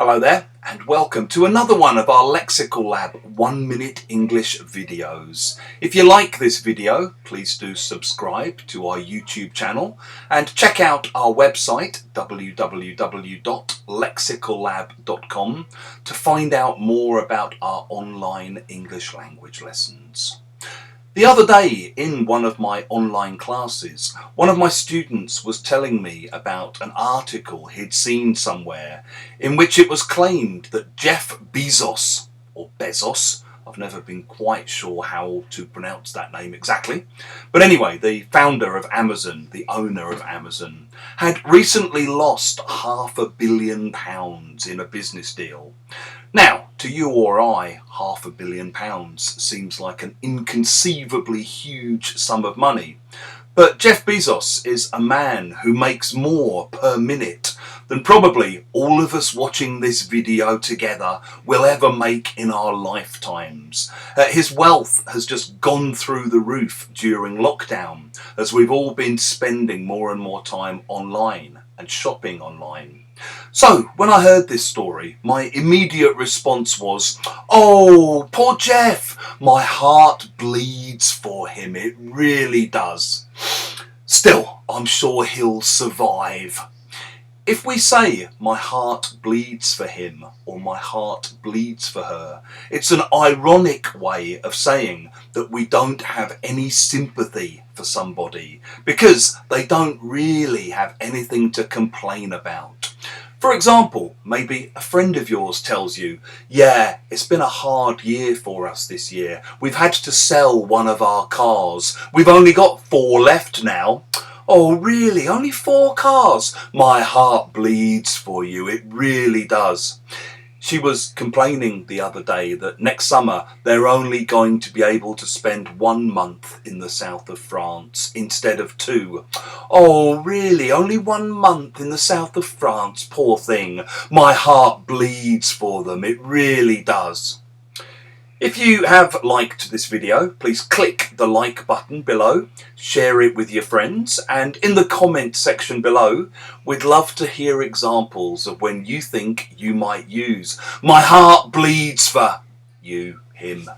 Hello there and welcome to another one of our Lexical Lab 1 minute English videos. If you like this video, please do subscribe to our YouTube channel and check out our website www.lexicallab.com to find out more about our online English language lessons. The other day, in one of my online classes, one of my students was telling me about an article he'd seen somewhere in which it was claimed that Jeff Bezos, or Bezos, I've never been quite sure how to pronounce that name exactly, but anyway, the founder of Amazon, the owner of Amazon, had recently lost £500 million in a business deal. Now, to you or I, £500 million seems like an inconceivably huge sum of money. But Jeff Bezos is a man who makes more per minute than probably all of us watching this video together will ever make in our lifetimes. His wealth has just gone through the roof during lockdown, as we've all been spending more and more time online and shopping online. So, when I heard this story, my immediate response was, "Oh, poor Jeff, my heart bleeds for him, it really does." Still, I'm sure he'll survive. If we say, "my heart bleeds for him," or "my heart bleeds for her," it's an ironic way of saying that we don't have any sympathy for somebody, because they don't really have anything to complain about. For example, maybe a friend of yours tells you, "Yeah, it's been a hard year for us this year. We've had to sell one of our cars. We've only got 4 left now." "Oh really, only 4 cars? My heart bleeds for you, it really does." She was complaining the other day that next summer they're only going to be able to spend 1 month in the south of France instead of 2. "Oh really, only 1 month in the south of France, poor thing. My heart bleeds for them, it really does." If you have liked this video, please click the like button below, share it with your friends, and in the comment section below, we'd love to hear examples of when you think you might use "my heart bleeds for" you, him,